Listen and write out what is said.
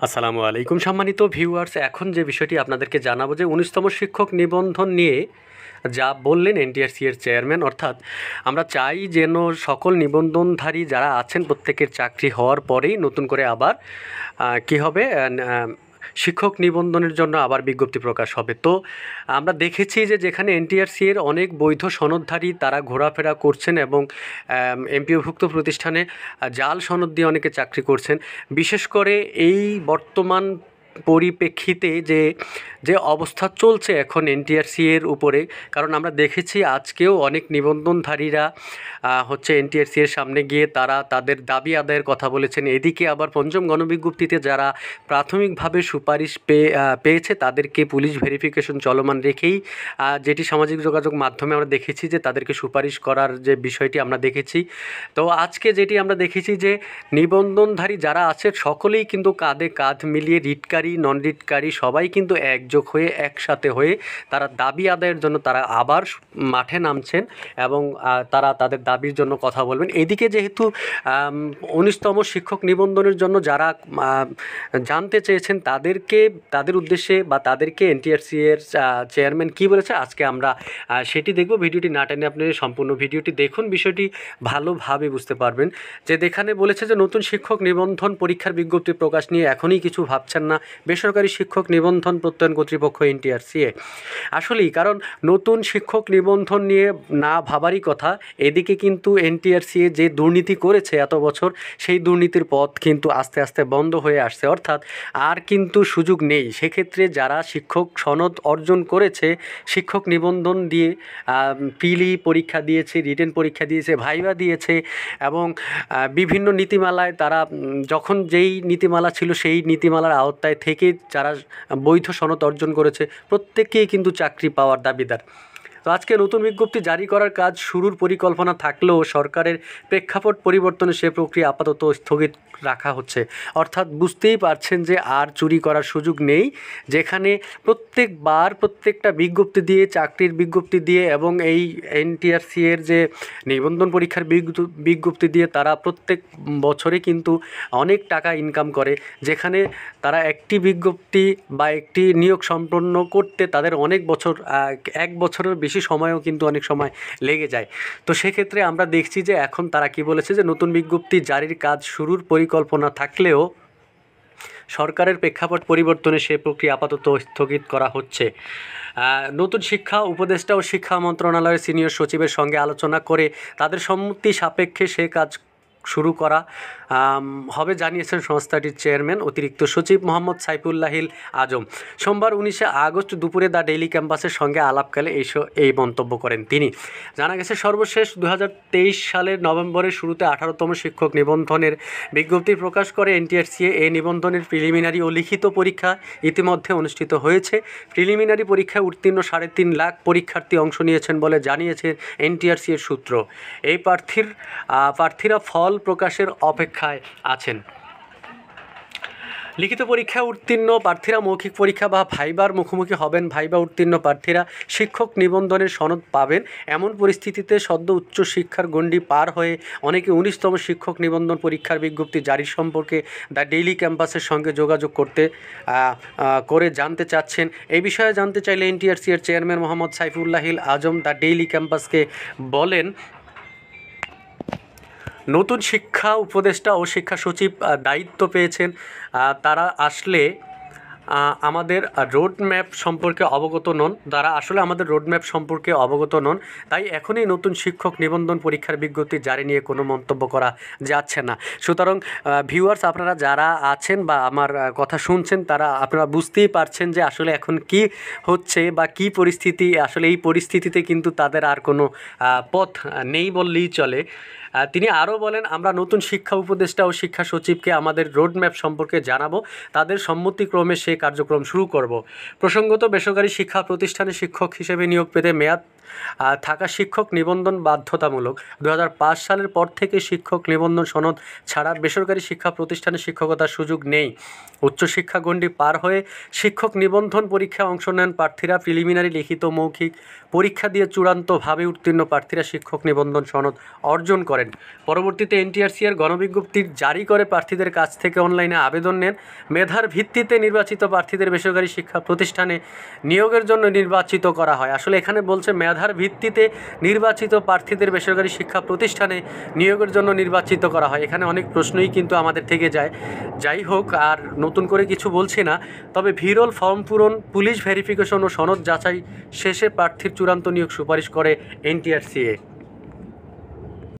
আসসালামু আলাইকুম সম্মানিত ভিউয়ার্স, এখন যে বিষয়টি আপনাদেরকে জানাবো যে ১৯তম শিক্ষক নিবন্ধন নিয়ে যা বললেন এনটিআরসি এর চেয়ারম্যান, অর্থাৎ আমরা চাই যেন সকল নিবন্ধনধারী যারা আছেন প্রত্যেকের চাকরি হওয়ার পরেই নতুন করে আবার কী হবে, শিক্ষক নিবন্ধনের জন্য আবার বিজ্ঞপ্তি প্রকাশ হবে। তো আমরা দেখেছি যে যেখানে এনটিআরসি এর অনেক বৈধ সনদধারী তারা ঘোরাফেরা করছেন এবং এমপিওভুক্ত প্রতিষ্ঠানে জাল সনদ দিয়ে অনেকে চাকরি করছেন। বিশেষ করে এই বর্তমান পরিপ্রেক্ষিতে যে অবস্থা চলছে এখন এনটিআরসি এর উপরে, কারণ আমরা দেখেছি আজকেও অনেক নিবন্ধনধারীরা হচ্ছে এনটিআরসি এর সামনে গিয়ে তারা তাদের দাবি আদায়ের কথা বলেছেন। এদিকে আবার পঞ্চম গণবিজ্ঞপ্তিতে যারা প্রাথমিকভাবে সুপারিশ পেয়েছে তাদেরকে পুলিশ ভেরিফিকেশন চলমান রেখেই যেটি সামাজিক যোগাযোগ মাধ্যমে আমরা দেখেছি যে তাদেরকে সুপারিশ করার যে বিষয়টি আমরা দেখেছি। তো আজকে যেটি আমরা দেখেছি যে নিবন্ধনধারী যারা আছে সকলেই কিন্তু কাঁধে কাঁধ মিলিয়ে রিটকারী নন রিটকারী সবাই কিন্তু একযোগ হয়ে একসাথে হয়ে তারা দাবি আদায়ের জন্য তারা আবার মাঠে নামছেন এবং তারা তাদের দাবির জন্য কথা বলবেন। এদিকে যেহেতু ১৯তম শিক্ষক নিবন্ধনের জন্য যারা জানতে চেয়েছেন তাদের উদ্দেশ্যে বা তাদেরকে এনটিআরসি এর চেয়ারম্যান কী বলেছে আজকে আমরা সেটি দেখব। ভিডিওটি না টেনে আপনি সম্পূর্ণ ভিডিওটি দেখুন, বিষয়টি ভালোভাবে বুঝতে পারবেন। যে যেখানে বলেছে যে নতুন শিক্ষক নিবন্ধন পরীক্ষার বিজ্ঞপ্তি প্রকাশ নিয়ে এখনই কিছু ভাবছেন না বেসরকারি শিক্ষক নিবন্ধন প্রত্যয়ন কর্তৃপক্ষ এনটিআরসি। আসলেই, কারণ নতুন শিক্ষক নিবন্ধন নিয়ে না ভাবারই কথা। এদিকে কিন্তু এনটিআরসি যে দুর্নীতি করেছে এত বছর, সেই দুর্নীতির পথ কিন্তু আস্তে আস্তে বন্ধ হয়ে আসছে, অর্থাৎ আর কিন্তু সুযোগ নেই। সেক্ষেত্রে যারা শিক্ষক সনদ অর্জন করেছে, শিক্ষক নিবন্ধন দিয়ে প্রিলি পরীক্ষা দিয়েছে, রিটেন পরীক্ষা দিয়েছে, ভাইভা দিয়েছে এবং বিভিন্ন নীতিমালায় তারা যখন যেই নীতিমালা ছিল সেই নীতিমালার আওতায় থেকে যারা বৈধ সনদ অর্জন করেছে প্রত্যেকেই কিন্তু চাকরি পাওয়ার দাবিদার। তো আজকে নতুন বিজ্ঞপ্তি জারি করার কাজ শুরুর পরিকল্পনা থাকলেও সরকারের প্রেক্ষাপট পরিবর্তনে সে প্রক্রিয়া আপাতত স্থগিত রাখা হচ্ছে। অর্থাৎ বুঝতেই পারছেন যে আর চুরি করার সুযোগ নেই, যেখানে প্রত্যেকটা বিজ্ঞপ্তি দিয়ে, চাকরির বিজ্ঞপ্তি দিয়ে এবং এই এনটিআরসি এর যে নিবন্ধন পরীক্ষার বিজ্ঞপ্তি দিয়ে তারা প্রত্যেক বছরে কিন্তু অনেক টাকা ইনকাম করে, যেখানে তারা একটি বিজ্ঞপ্তি বা একটি নিয়োগ সম্পন্ন করতে তাদের অনেক বছর, 1 বছরের বেশি সময়ও কিন্তু অনেক সময় লেগে যায়। তো সেক্ষেত্রে আমরা দেখছি যে এখন তারা কি বলেছে যে নতুন বিজ্ঞপ্তি জারির কাজ শুরুর পরিকল্পনা থাকলেও সরকারের প্রেক্ষাপট পরিবর্তনে সে প্রক্রিয়া আপাতত স্থগিত করা হচ্ছে। নতুন শিক্ষা উপদেষ্টা ও শিক্ষা মন্ত্রণালয়ের সিনিয়র সচিবের সঙ্গে আলোচনা করে তাদের সম্মতি সাপেক্ষে সে কাজ শুরু করা হবে জানিয়েছেন সংস্থাটির চেয়ারম্যান অতিরিক্ত সচিব মোহাম্মদ সাইফুল্লাহিল আজম। সোমবার 19 আগস্ট দুপুরে দ্য ডেইলি ক্যাম্পাসের সঙ্গে আলাপকালে এই মন্তব্য করেন তিনি। জানা গেছে সর্বশেষ 2023 সালের নভেম্বরের শুরুতে 18তম শিক্ষক নিবন্ধনের বিজ্ঞপ্তি প্রকাশ করে এনটিআরসি। এই নিবন্ধনের প্রিলিমিনারি ও লিখিত পরীক্ষা ইতিমধ্যে অনুষ্ঠিত হয়েছে। প্রিলিমিনারি পরীক্ষায় উত্তীর্ণ 3.5 লাখ পরীক্ষার্থী অংশ নিয়েছেন বলে জানিয়েছে এনটিআরসি এর সূত্র। এই প্রার্থীরা ফল প্রকাশের অপেক্ষায় আছেন। লিখিত পরীক্ষায় উত্তীর্ণ প্রার্থীরা মৌখিক পরীক্ষা বা ভাইবার মুখোমুখি হবেন। ভাইবা উত্তীর্ণ প্রার্থীরা শিক্ষক নিবন্ধনের সনদ পাবেন। এমন পরিস্থিতিতে সদ্য উচ্চশিক্ষার গণ্ডি পার হয়ে অনেকে 19তম শিক্ষক নিবন্ধন পরীক্ষার বিজ্ঞপ্তি জারি সম্পর্কে দ্য ডেইলি ক্যাম্পাসের সঙ্গে যোগাযোগ করে জানতে চাচ্ছেন। এই বিষয়ে জানতে চাইলে এনটিআরসি এর chairman Mohammad Saifullahil Azam the Daily ক্যাম্পাসকে বলেন, নতুন শিক্ষা উপদেষ্টা ও শিক্ষা সচিব দায়িত্ব পেয়েছেন। তারা আসলে আমাদের রোডম্যাপ সম্পর্কে অবগত নন, তাই এখনই নতুন শিক্ষক নিবন্ধন পরীক্ষার বিজ্ঞপ্তি জারি নিয়ে কোনো মন্তব্য করা যাচ্ছে না। সুতরাং ভিউয়ার্স, আপনারা যারা আছেন বা আমার কথা শুনছেন আপনারা বুঝতেই পারছেন যে আসলে এখন কি হচ্ছে বা কি পরিস্থিতি। আসলে এই পরিস্থিতিতে কিন্তু তাদের আর কোনো পথ নেই বললেই চলে। তিনি আরও বলেন, আমরা নতুন শিক্ষা উপদেষ্টা ও শিক্ষা সচিবকে আমাদের রোডম্যাপ সম্পর্কে জানাবো, তাদের সম্মতিক্রমে সে কার্যক্রম শুরু করব। প্রসঙ্গত, বেসরকারি শিক্ষা প্রতিষ্ঠানে শিক্ষক হিসেবে নিয়োগ পেতে মেয়াদ থাকা শিক্ষক নিবন্ধন বাধ্যতামূলক। 2005 সালের পর থেকে শিক্ষক নিবন্ধন সনদ ছাড়া বেসরকারি শিক্ষা প্রতিষ্ঠানে শিক্ষকতার সুযোগ নেই। উচ্চশিক্ষা গণ্ডি পার হয়ে শিক্ষক নিবন্ধন পরীক্ষায় অংশ নেন প্রার্থীরা। প্রিলিমিনারি, লিখিত, মৌখিক পরীক্ষা দিয়ে চূড়ান্তভাবে উত্তীর্ণ প্রার্থীরা শিক্ষক নিবন্ধন সনদ অর্জন করেন। পরবর্তীতে এনটিআরসি-এর গণবিজ্ঞপ্তি জারি করে প্রার্থীদের কাছ থেকে অনলাইনে আবেদন নেন। মেধার ভিত্তিতে নির্বাচিত প্রার্থীদের বেসরকারি শিক্ষা প্রতিষ্ঠানে নিয়োগের জন্য নির্বাচিত করা হয়। আসলে এখানে বলছে মেধার ভিত্তিতে নির্বাচিত প্রার্থীদের বেসরকারি শিক্ষা প্রতিষ্ঠানে নিয়োগের জন্য নির্বাচিত করা হয়। এখানে অনেক প্রশ্নই কিন্তু আমাদের থেকে যায়। যাই হোক, আর নতুন করে কিছু বলছি না, তবে ভিরল ফর্ম পূরণ, পুলিশ ভেরিফিকেশন ও সনদ যাচাই শেষে প্রার্থীর চূড়ান্ত নিয়োগ সুপারিশ করে এনটিআরসি-এ।